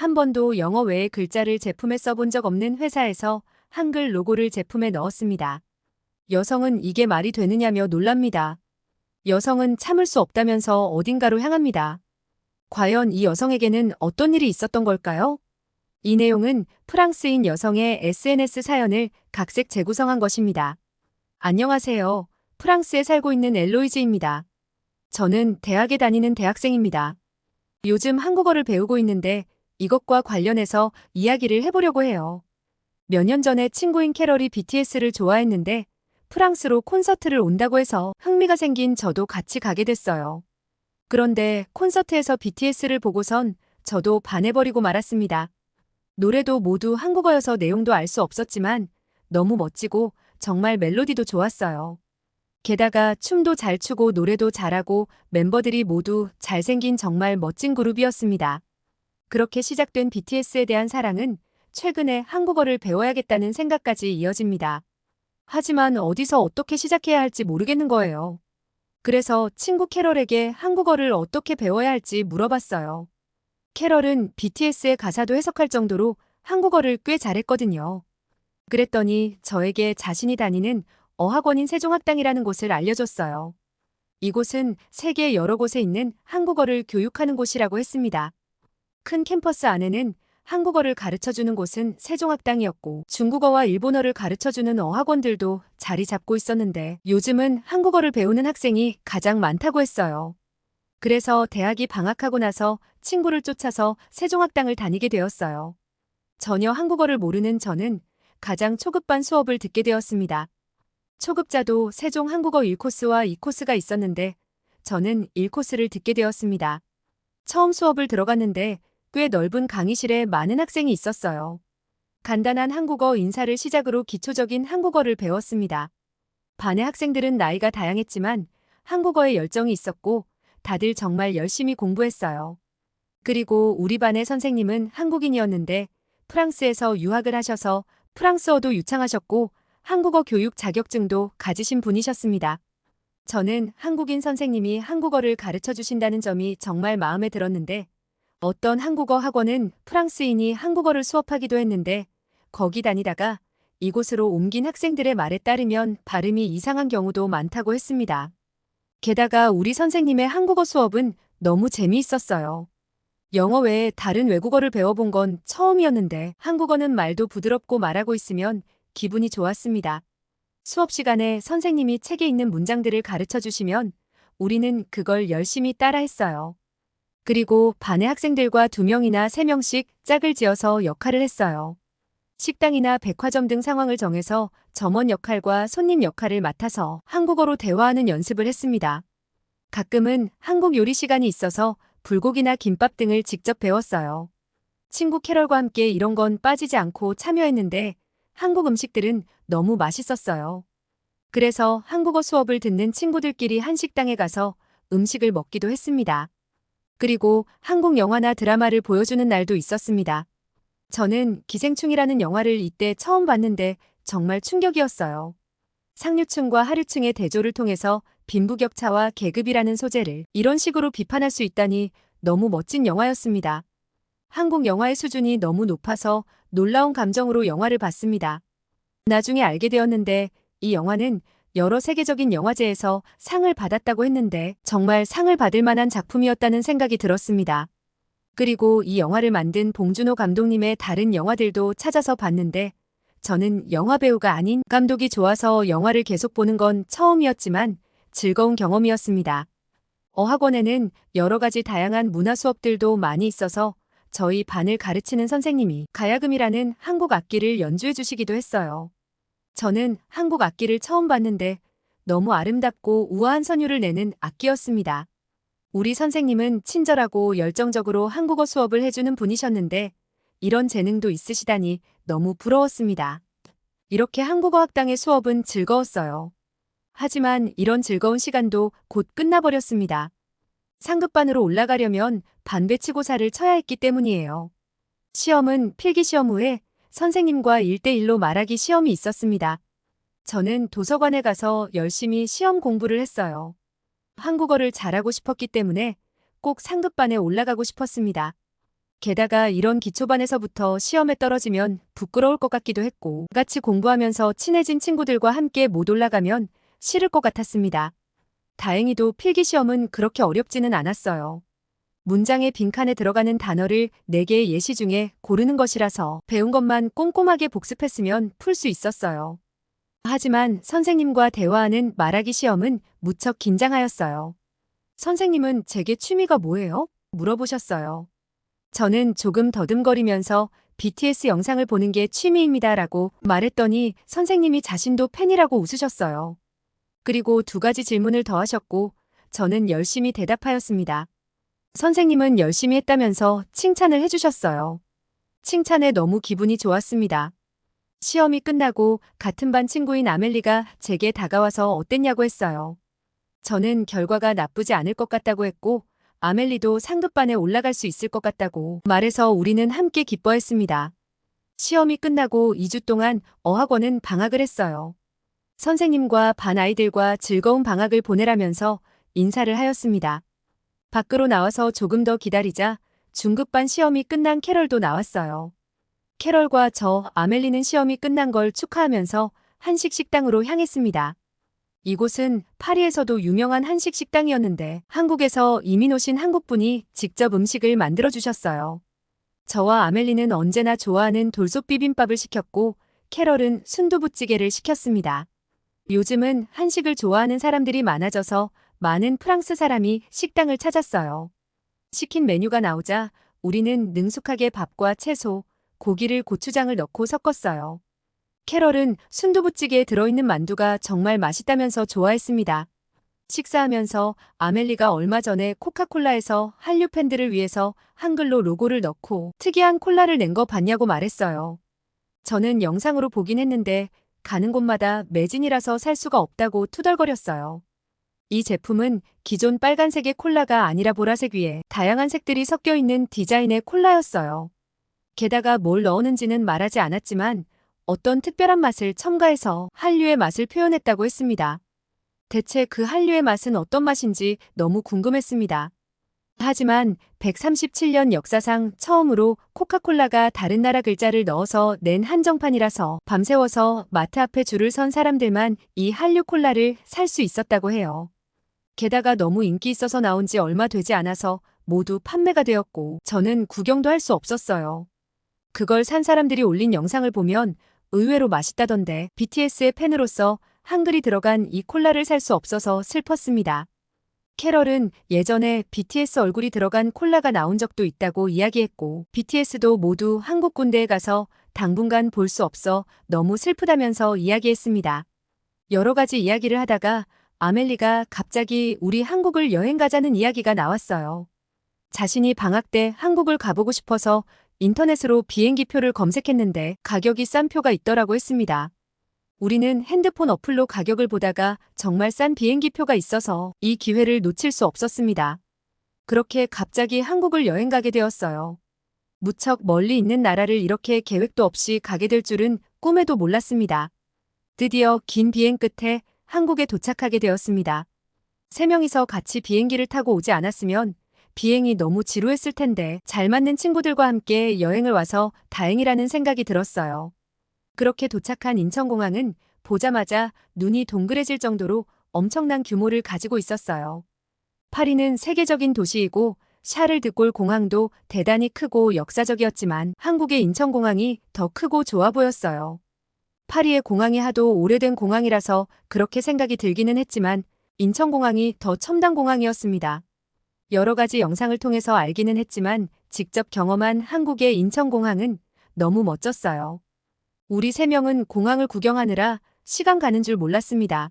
한 번도 영어 외의 글자를 제품에 써본 적 없는 회사에서 한글 로고를 제품에 넣었습니다. 여성은 이게 말이 되느냐며 놀랍니다. 여성은 참을 수 없다면서 어딘가로 향합니다. 과연 이 여성에게는 어떤 일이 있었던 걸까요? 이 내용은 프랑스인 여성의 SNS 사연을 각색 재구성한 것입니다. 안녕하세요. 프랑스에 살고 있는 엘로이즈입니다. 저는 대학에 다니는 대학생입니다. 요즘 한국어를 배우고 있는데 이것과 관련해서 이야기를 해보려고 해요. 몇 년 전에 친구인 캐럴이 BTS를 좋아했는데 프랑스로 콘서트를 온다고 해서 흥미가 생긴 저도 같이 가게 됐어요. 그런데 콘서트에서 BTS를 보고선 저도 반해버리고 말았습니다. 노래도 모두 한국어여서 내용도 알 수 없었지만 너무 멋지고 정말 멜로디도 좋았어요. 게다가 춤도 잘 추고 노래도 잘하고 멤버들이 모두 잘생긴 정말 멋진 그룹이었습니다. 그렇게 시작된 BTS에 대한 사랑은 최근에 한국어를 배워야겠다는 생각까지 이어집니다. 하지만 어디서 어떻게 시작해야 할지 모르겠는 거예요. 그래서 친구 캐럴에게 한국어를 어떻게 배워야 할지 물어봤어요. 캐럴은 BTS의 가사도 해석할 정도로 한국어를 꽤 잘했거든요. 그랬더니 저에게 자신이 다니는 어학원인 세종학당이라는 곳을 알려줬어요. 이곳은 세계 여러 곳에 있는 한국어를 교육하는 곳이라고 했습니다. 큰 캠퍼스 안에는 한국어를 가르쳐주는 곳은 세종학당이었고 중국어와 일본어를 가르쳐주는 어학원들도 자리 잡고 있었는데 요즘은 한국어를 배우는 학생이 가장 많다고 했어요. 그래서 대학이 방학하고 나서 친구를 쫓아서 세종학당을 다니게 되었어요. 전혀 한국어를 모르는 저는 가장 초급반 수업을 듣게 되었습니다. 초급자도 세종 한국어 1코스와 2코스가 있었는데 저는 1코스를 듣게 되었습니다. 처음 수업을 들어갔는데 꽤 넓은 강의실에 많은 학생이 있었어요. 간단한 한국어 인사를 시작으로 기초적인 한국어를 배웠습니다. 반의 학생들은 나이가 다양했지만 한국어에 열정이 있었고 다들 정말 열심히 공부했어요. 그리고 우리 반의 선생님은 한국인이었는데 프랑스에서 유학을 하셔서 프랑스어도 유창하셨고 한국어 교육 자격증도 가지신 분이셨습니다. 저는 한국인 선생님이 한국어를 가르쳐 주신다는 점이 정말 마음에 들었는데 어떤 한국어 학원은 프랑스인이 한국어를 수업하기도 했는데 거기 다니다가 이곳으로 옮긴 학생들의 말에 따르면 발음이 이상한 경우도 많다고 했습니다. 게다가 우리 선생님의 한국어 수업은 너무 재미있었어요. 영어 외에 다른 외국어를 배워본 건 처음이었는데 한국어는 말도 부드럽고 말하고 있으면 기분이 좋았습니다. 수업 시간에 선생님이 책에 있는 문장들을 가르쳐 주시면 우리는 그걸 열심히 따라했어요. 그리고 반의 학생들과 2명이나 3명씩 짝을 지어서 역할을 했어요. 식당이나 백화점 등 상황을 정해서 점원 역할과 손님 역할을 맡아서 한국어로 대화하는 연습을 했습니다. 가끔은 한국 요리 시간이 있어서 불고기나 김밥 등을 직접 배웠어요. 친구 캐럴과 함께 이런 건 빠지지 않고 참여했는데 한국 음식들은 너무 맛있었어요. 그래서 한국어 수업을 듣는 친구들끼리 한식당에 가서 음식을 먹기도 했습니다. 그리고 한국 영화나 드라마를 보여주는 날도 있었습니다. 저는 기생충이라는 영화를 이때 처음 봤는데 정말 충격이었어요. 상류층과 하류층의 대조를 통해서 빈부격차와 계급이라는 소재를 이런 식으로 비판할 수 있다니 너무 멋진 영화였습니다. 한국 영화의 수준이 너무 높아서 놀라운 감정으로 영화를 봤습니다. 나중에 알게 되었는데 이 영화는 여러 세계적인 영화제에서 상을 받았다고 했는데 정말 상을 받을 만한 작품이었다는 생각이 들었습니다. 그리고 이 영화를 만든 봉준호 감독님의 다른 영화들도 찾아서 봤는데 저는 영화배우가 아닌 감독이 좋아서 영화를 계속 보는 건 처음이었지만 즐거운 경험이었습니다. 어학원에는 여러 가지 다양한 문화 수업들도 많이 있어서 저희 반을 가르치는 선생님이 가야금이라는 한국 악기를 연주해 주시기도 했어요. 저는 한국 악기를 처음 봤는데 너무 아름답고 우아한 선율을 내는 악기였습니다. 우리 선생님은 친절하고 열정적으로 한국어 수업을 해주는 분이셨는데 이런 재능도 있으시다니 너무 부러웠습니다. 이렇게 한국어 학당의 수업은 즐거웠어요. 하지만 이런 즐거운 시간도 곧 끝나버렸습니다. 상급반으로 올라가려면 반배치고사를 쳐야 했기 때문이에요. 시험은 필기시험 후에 선생님과 1대1로 말하기 시험이 있었습니다. 저는 도서관에 가서 열심히 시험 공부를 했어요. 한국어를 잘하고 싶었기 때문에 꼭 상급반에 올라가고 싶었습니다. 게다가 이런 기초반에서부터 시험에 떨어지면 부끄러울 것 같기도 했고, 같이 공부하면서 친해진 친구들과 함께 못 올라가면 싫을 것 같았습니다. 다행히도 필기시험은 그렇게 어렵지는 않았어요. 문장의 빈칸에 들어가는 단어를 4개의 예시 중에 고르는 것이라서 배운 것만 꼼꼼하게 복습했으면 풀 수 있었어요. 하지만 선생님과 대화하는 말하기 시험은 무척 긴장하였어요. 선생님은 제게 취미가 뭐예요? 물어보셨어요. 저는 조금 더듬거리면서 BTS 영상을 보는 게 취미입니다 라고 말했더니 선생님이 자신도 팬이라고 웃으셨어요. 그리고 2가지 질문을 더 하셨고 저는 열심히 대답하였습니다. 선생님은 열심히 했다면서 칭찬을 해주셨어요. 칭찬에 너무 기분이 좋았습니다. 시험이 끝나고 같은 반 친구인 아멜리가 제게 다가와서 어땠냐고 했어요. 저는 결과가 나쁘지 않을 것 같다고 했고 아멜리도 상급반에 올라갈 수 있을 것 같다고 말해서 우리는 함께 기뻐했습니다. 시험이 끝나고 2주 동안 어학원은 방학을 했어요. 선생님과 반 아이들과 즐거운 방학을 보내라면서 인사를 하였습니다. 밖으로 나와서 조금 더 기다리자 중급반 시험이 끝난 캐럴도 나왔어요. 캐럴과 저 아멜리는 시험이 끝난 걸 축하하면서 한식 식당으로 향했습니다. 이곳은 파리에서도 유명한 한식 식당이었는데 한국에서 이민 오신 한국분이 직접 음식을 만들어 주셨어요. 저와 아멜리는 언제나 좋아하는 돌솥 비빔밥을 시켰고 캐럴은 순두부찌개를 시켰습니다. 요즘은 한식을 좋아하는 사람들이 많아져서 많은 프랑스 사람이 식당을 찾았어요. 시킨 메뉴가 나오자 우리는 능숙하게 밥과 채소, 고기를 고추장을 넣고 섞었어요. 캐럴은 순두부찌개에 들어있는 만두가 정말 맛있다면서 좋아했습니다. 식사하면서 아멜리가 얼마 전에 코카콜라에서 한류 팬들을 위해서 한글로 로고를 넣고 특이한 콜라를 낸 거 봤냐고 말했어요. 저는 영상으로 보긴 했는데 가는 곳마다 매진이라서 살 수가 없다고 투덜거렸어요. 이 제품은 기존 빨간색의 콜라가 아니라 보라색 위에 다양한 색들이 섞여 있는 디자인의 콜라였어요. 게다가 뭘 넣었는지는 말하지 않았지만 어떤 특별한 맛을 첨가해서 한류의 맛을 표현했다고 했습니다. 대체 그 한류의 맛은 어떤 맛인지 너무 궁금했습니다. 하지만 137년 역사상 처음으로 코카콜라가 다른 나라 글자를 넣어서 낸 한정판이라서 밤새워서 마트 앞에 줄을 선 사람들만 이 한류 콜라를 살 수 있었다고 해요. 게다가 너무 인기 있어서 나온 지 얼마 되지 않아서 모두 판매가 되었고 저는 구경도 할 수 없었어요. 그걸 산 사람들이 올린 영상을 보면 의외로 맛있다던데 BTS의 팬으로서 한글이 들어간 이 콜라를 살 수 없어서 슬펐습니다. 캐럴은 예전에 BTS 얼굴이 들어간 콜라가 나온 적도 있다고 이야기했고 BTS도 모두 한국 군대에 가서 당분간 볼 수 없어 너무 슬프다면서 이야기했습니다. 여러 가지 이야기를 하다가 아멜리가 갑자기 우리 한국을 여행 가자는 이야기가 나왔어요. 자신이 방학 때 한국을 가보고 싶어서 인터넷으로 비행기 표를 검색했는데 가격이 싼 표가 있더라고 했습니다. 우리는 핸드폰 어플로 가격을 보다가 정말 싼 비행기 표가 있어서 이 기회를 놓칠 수 없었습니다. 그렇게 갑자기 한국을 여행 가게 되었어요. 무척 멀리 있는 나라를 이렇게 계획도 없이 가게 될 줄은 꿈에도 몰랐습니다. 드디어 긴 비행 끝에 한국에 도착하게 되었습니다. 3명이서 같이 비행기를 타고 오지 않았으면 비행이 너무 지루했을 텐데 잘 맞는 친구들과 함께 여행을 와서 다행이라는 생각이 들었어요. 그렇게 도착한 인천공항은 보자마자 눈이 동그래질 정도로 엄청난 규모를 가지고 있었어요. 파리는 세계적인 도시이고 샤를드골 공항도 대단히 크고 역사적이었지만 한국의 인천공항이 더 크고 좋아 보였어요. 파리의 공항이 하도 오래된 공항이라서 그렇게 생각이 들기는 했지만 인천공항이 더 첨단 공항이었습니다. 여러 가지 영상을 통해서 알기는 했지만 직접 경험한 한국의 인천공항은 너무 멋졌어요. 우리 3명은 공항을 구경하느라 시간 가는 줄 몰랐습니다.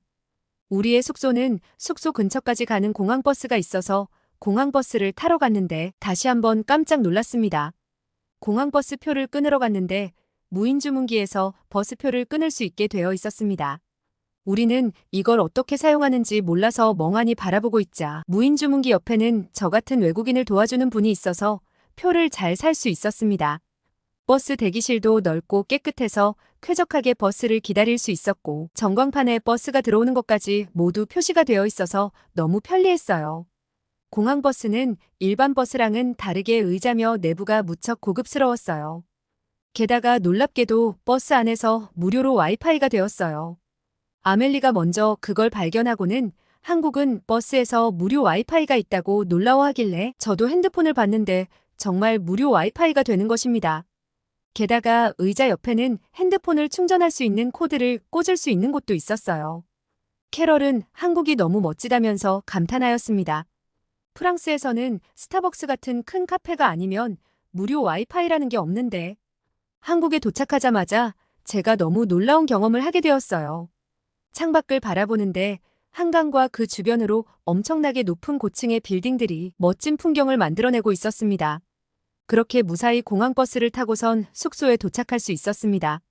우리의 숙소는 숙소 근처까지 가는 공항버스가 있어서 공항버스를 타러 갔는데 다시 한번 깜짝 놀랐습니다. 공항버스 표를 끊으러 갔는데 무인주문기에서 버스표를 끊을 수 있게 되어 있었습니다. 우리는 이걸 어떻게 사용하는지 몰라서 멍하니 바라보고 있자 무인주문기 옆에는 저 같은 외국인을 도와주는 분이 있어서 표를 잘 살 수 있었습니다. 버스 대기실도 넓고 깨끗해서 쾌적하게 버스를 기다릴 수 있었고 전광판에 버스가 들어오는 것까지 모두 표시가 되어 있어서 너무 편리했어요. 공항버스는 일반 버스랑은 다르게 의자며 내부가 무척 고급스러웠어요. 게다가 놀랍게도 버스 안에서 무료로 와이파이가 되었어요. 아멜리가 먼저 그걸 발견하고는 한국은 버스에서 무료 와이파이가 있다고 놀라워하길래 저도 핸드폰을 봤는데 정말 무료 와이파이가 되는 것입니다. 게다가 의자 옆에는 핸드폰을 충전할 수 있는 코드를 꽂을 수 있는 곳도 있었어요. 캐럴은 한국이 너무 멋지다면서 감탄하였습니다. 프랑스에서는 스타벅스 같은 큰 카페가 아니면 무료 와이파이라는 게 없는데 한국에 도착하자마자 제가 너무 놀라운 경험을 하게 되었어요. 창밖을 바라보는데 한강과 그 주변으로 엄청나게 높은 고층의 빌딩들이 멋진 풍경을 만들어내고 있었습니다. 그렇게 무사히 공항버스를 타고선 숙소에 도착할 수 있었습니다.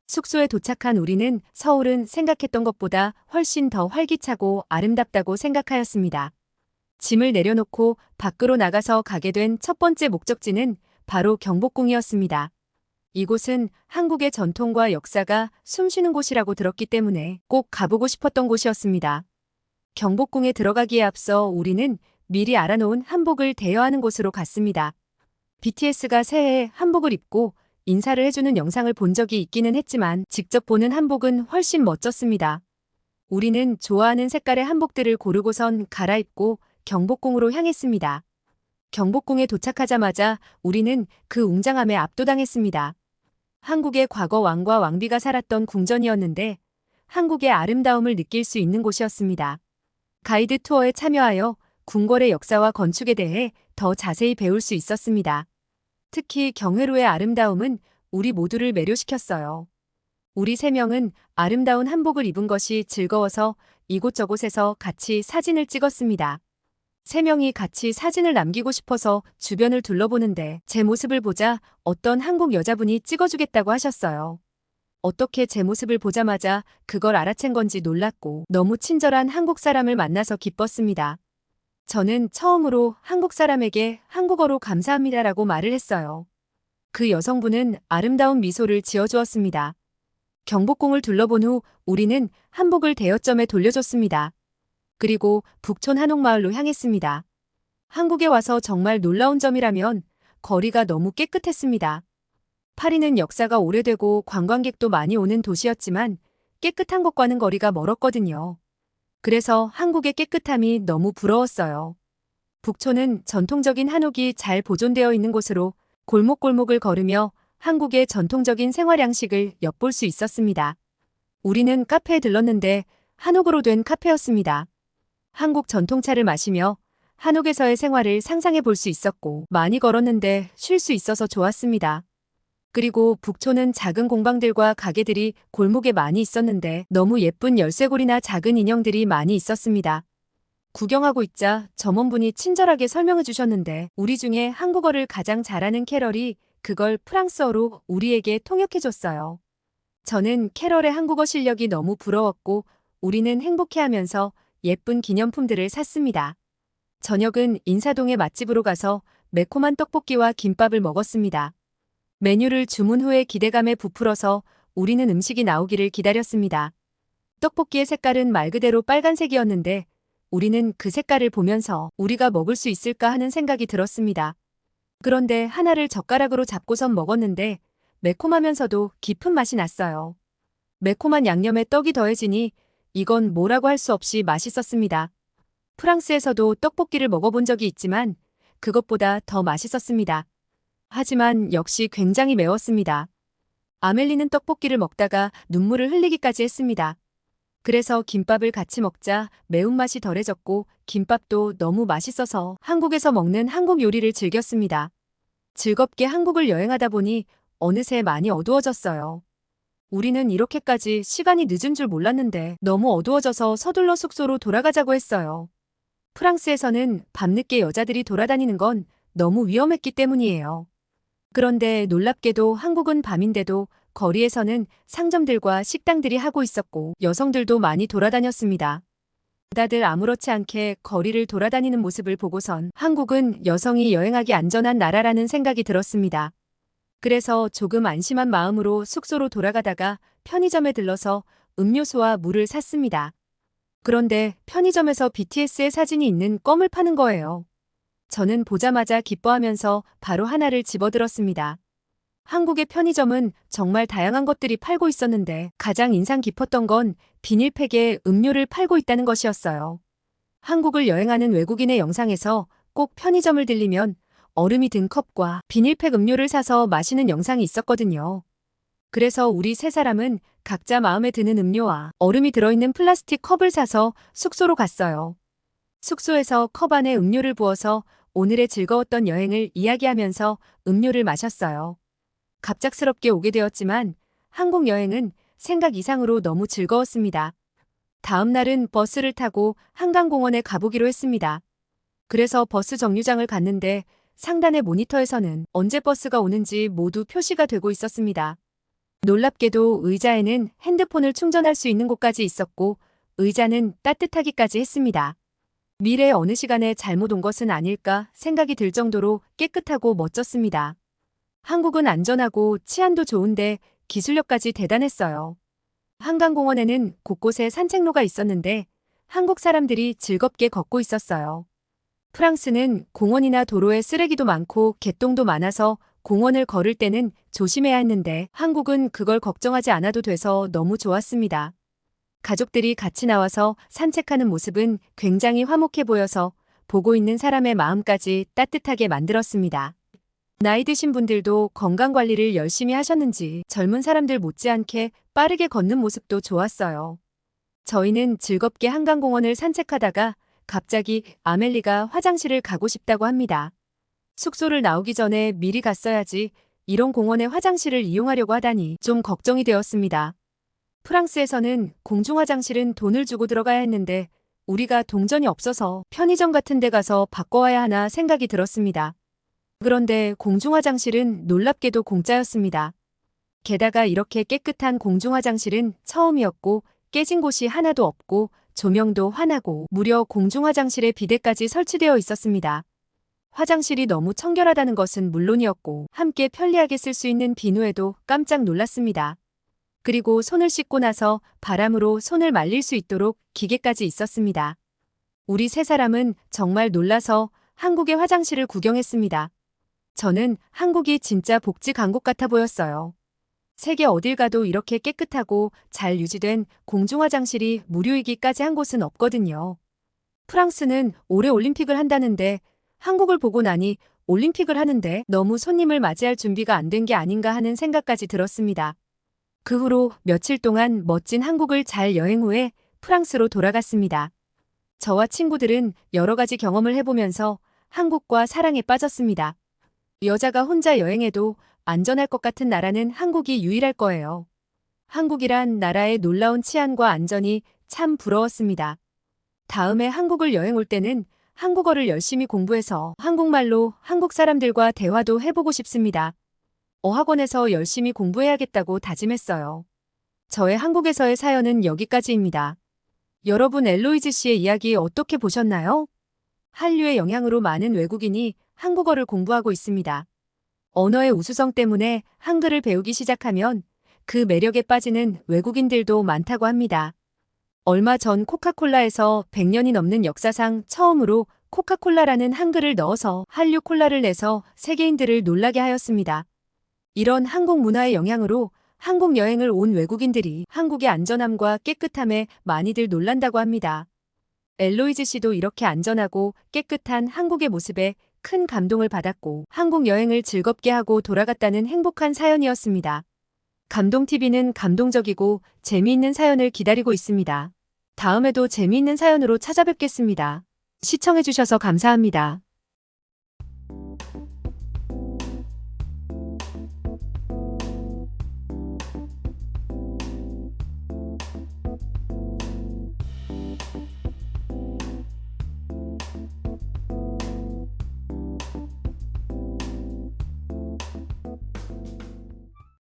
숙소에 도착한 우리는 서울은 생각했던 것보다 훨씬 더 활기차고 아름답다고 생각하였습니다. 짐을 내려놓고 밖으로 나가서 가게 된 첫 번째 목적지는 바로 경복궁이었습니다. 이곳은 한국의 전통과 역사가 숨쉬는 곳이라고 들었기 때문에 꼭 가보고 싶었던 곳이었습니다. 경복궁에 들어가기에 앞서 우리는 미리 알아놓은 한복을 대여하는 곳으로 갔습니다. BTS가 새해에 한복을 입고 인사를 해주는 영상을 본 적이 있기는 했지만 직접 보는 한복은 훨씬 멋졌습니다. 우리는 좋아하는 색깔의 한복들을 고르고선 갈아입고 경복궁으로 향했습니다. 경복궁에 도착하자마자 우리는 그 웅장함에 압도당했습니다. 한국의 과거 왕과 왕비가 살았던 궁전이었는데 한국의 아름다움을 느낄 수 있는 곳이었습니다. 가이드 투어에 참여하여 궁궐의 역사와 건축에 대해 더 자세히 배울 수 있었습니다. 특히 경회로의 아름다움은 우리 모두를 매료시켰어요. 우리 세 명은 아름다운 한복을 입은 것이 즐거워서 이곳저곳에서 같이 사진을 찍었습니다. 세 명이 같이 사진을 남기고 싶어서 주변을 둘러보는데 제 모습을 보자 어떤 한국 여자분이 찍어주겠다고 하셨어요. 어떻게 제 모습을 보자마자 그걸 알아챈 건지 놀랐고 너무 친절한 한국 사람을 만나서 기뻤습니다. 저는 처음으로 한국 사람에게 한국어로 감사합니다라고 말을 했어요. 그 여성분은 아름다운 미소를 지어주었습니다. 경복궁을 둘러본 후 우리는 한복을 대여점에 돌려줬습니다. 그리고 북촌 한옥마을로 향했습니다. 한국에 와서 정말 놀라운 점이라면 거리가 너무 깨끗했습니다. 파리는 역사가 오래되고 관광객도 많이 오는 도시였지만 깨끗한 것과는 거리가 멀었거든요. 그래서 한국의 깨끗함이 너무 부러웠어요. 북촌은 전통적인 한옥이 잘 보존되어 있는 곳으로 골목골목을 걸으며 한국의 전통적인 생활 양식을 엿볼 수 있었습니다. 우리는 카페에 들렀는데 한옥으로 된 카페였습니다. 한국 전통차를 마시며 한옥에서의 생활을 상상해 볼 수 있었고 많이 걸었는데 쉴 수 있어서 좋았습니다. 그리고 북촌은 작은 공방들과 가게들이 골목에 많이 있었는데 너무 예쁜 열쇠고리나 작은 인형들이 많이 있었습니다. 구경하고 있자 점원분이 친절하게 설명해 주셨는데 우리 중에 한국어를 가장 잘하는 캐럴이 그걸 프랑스어로 우리에게 통역해 줬어요. 저는 캐럴의 한국어 실력이 너무 부러웠고 우리는 행복해하면서 예쁜 기념품들을 샀습니다. 저녁은 인사동의 맛집으로 가서 매콤한 떡볶이와 김밥을 먹었습니다. 메뉴를 주문 후에 기대감에 부풀어서 우리는 음식이 나오기를 기다렸습니다. 떡볶이의 색깔은 말 그대로 빨간색이었는데 우리는 그 색깔을 보면서 우리가 먹을 수 있을까 하는 생각이 들었습니다. 그런데 하나를 젓가락으로 잡고선 먹었는데 매콤하면서도 깊은 맛이 났어요. 매콤한 양념에 떡이 더해지니 이건 뭐라고 할 수 없이 맛있었습니다. 프랑스에서도 떡볶이를 먹어본 적이 있지만 그것보다 더 맛있었습니다. 하지만 역시 굉장히 매웠습니다. 아멜리는 떡볶이를 먹다가 눈물을 흘리기까지 했습니다. 그래서 김밥을 같이 먹자 매운맛이 덜해졌고 김밥도 너무 맛있어서 한국에서 먹는 한국 요리를 즐겼습니다. 즐겁게 한국을 여행하다 보니 어느새 많이 어두워졌어요. 우리는 이렇게까지 시간이 늦은 줄 몰랐는데 너무 어두워져서 서둘러 숙소로 돌아가자고 했어요. 프랑스에서는 밤늦게 여자들이 돌아다니는 건 너무 위험했기 때문이에요. 그런데 놀랍게도 한국은 밤인데도 거리에서는 상점들과 식당들이 하고 있었고 여성들도 많이 돌아다녔습니다. 다들 아무렇지 않게 거리를 돌아다니는 모습을 보고선 한국은 여성이 여행하기 안전한 나라라는 생각이 들었습니다. 그래서 조금 안심한 마음으로 숙소로 돌아가다가 편의점에 들러서 음료수와 물을 샀습니다. 그런데 편의점에서 BTS의 사진이 있는 껌을 파는 거예요. 저는 보자마자 기뻐하면서 바로 하나를 집어들었습니다. 한국의 편의점은 정말 다양한 것들이 팔고 있었는데 가장 인상 깊었던 건 비닐팩에 음료를 팔고 있다는 것이었어요. 한국을 여행하는 외국인의 영상에서 꼭 편의점을 들리면 얼음이 든 컵과 비닐팩 음료를 사서 마시는 영상이 있었거든요. 그래서 우리 세 사람은 각자 마음에 드는 음료와 얼음이 들어있는 플라스틱 컵을 사서 숙소로 갔어요. 숙소에서 컵 안에 음료를 부어서 오늘의 즐거웠던 여행을 이야기하면서 음료를 마셨어요. 갑작스럽게 오게 되었지만 한국 여행은 생각 이상으로 너무 즐거웠습니다. 다음 날은 버스를 타고 한강공원에 가보기로 했습니다. 그래서 버스 정류장을 갔는데 상단의 모니터에서는 언제 버스가 오는지 모두 표시가 되고 있었습니다. 놀랍게도 의자에는 핸드폰을 충전할 수 있는 곳까지 있었고 의자는 따뜻하기까지 했습니다. 미래 어느 시간에 잘못 온 것은 아닐까 생각이 들 정도로 깨끗하고 멋졌습니다. 한국은 안전하고 치안도 좋은데 기술력까지 대단했어요. 한강공원에는 곳곳에 산책로가 있었는데 한국 사람들이 즐겁게 걷고 있었어요. 프랑스는 공원이나 도로에 쓰레기도 많고 개똥도 많아서 공원을 걸을 때는 조심해야 했는데 한국은 그걸 걱정하지 않아도 돼서 너무 좋았습니다. 가족들이 같이 나와서 산책하는 모습은 굉장히 화목해 보여서 보고 있는 사람의 마음까지 따뜻하게 만들었습니다. 나이 드신 분들도 건강관리를 열심히 하셨는지 젊은 사람들 못지않게 빠르게 걷는 모습도 좋았어요. 저희는 즐겁게 한강공원을 산책하다가 갑자기 아멜리가 화장실을 가고 싶다고 합니다. 숙소를 나오기 전에 미리 갔어야지 이런 공원의 화장실을 이용하려고 하다니 좀 걱정이 되었습니다. 프랑스에서는 공중화장실은 돈을 주고 들어가야 했는데 우리가 동전이 없어서 편의점 같은 데 가서 바꿔와야 하나 생각이 들었습니다. 그런데 공중화장실은 놀랍게도 공짜였습니다. 게다가 이렇게 깨끗한 공중화장실은 처음이었고 깨진 곳이 하나도 없고 조명도 환하고 무려 공중화장실에 비데까지 설치되어 있었습니다. 화장실이 너무 청결하다는 것은 물론이었고 함께 편리하게 쓸 수 있는 비누에도 깜짝 놀랐습니다. 그리고 손을 씻고 나서 바람으로 손을 말릴 수 있도록 기계까지 있었습니다. 우리 세 사람은 정말 놀라서 한국의 화장실을 구경했습니다. 저는 한국이 진짜 복지 강국 같아 보였어요. 세계 어딜 가도 이렇게 깨끗하고 잘 유지된 공중화장실이 무료이기까지 한 곳은 없거든요. 프랑스는 올해 올림픽을 한다는데 한국을 보고 나니 올림픽을 하는데 너무 손님을 맞이할 준비가 안 된 게 아닌가 하는 생각까지 들었습니다. 그 후로 며칠 동안 멋진 한국을 잘 여행 후에 프랑스로 돌아갔습니다. 저와 친구들은 여러 가지 경험을 해보면서 한국과 사랑에 빠졌습니다. 여자가 혼자 여행해도 안전할 것 같은 나라는 한국이 유일할 거예요. 한국이란 나라의 놀라운 치안과 안전이 참 부러웠습니다. 다음에 한국을 여행 올 때는 한국어를 열심히 공부해서 한국말로 한국 사람들과 대화도 해보고 싶습니다. 어학원에서 열심히 공부해야겠다고 다짐했어요. 저의 한국에서의 사연은 여기까지입니다. 여러분 엘로이즈 씨의 이야기 어떻게 보셨나요? 한류의 영향으로 많은 외국인이 한국어를 공부하고 있습니다. 언어의 우수성 때문에 한글을 배우기 시작하면 그 매력에 빠지는 외국인들도 많다고 합니다. 얼마 전 코카콜라에서 100년이 넘는 역사상 처음으로 코카콜라라는 한글을 넣어서 한류 콜라를 내서 세계인들을 놀라게 하였습니다. 이런 한국 문화의 영향으로 한국 여행을 온 외국인들이 한국의 안전함과 깨끗함에 많이들 놀란다고 합니다. 엘로이즈 씨도 이렇게 안전하고 깨끗한 한국의 모습에 큰 감동을 받았고 한국 여행을 즐겁게 하고 돌아갔다는 행복한 사연이었습니다. 감동TV는 감동적이고 재미있는 사연을 기다리고 있습니다. 다음에도 재미있는 사연으로 찾아뵙겠습니다. 시청해주셔서 감사합니다.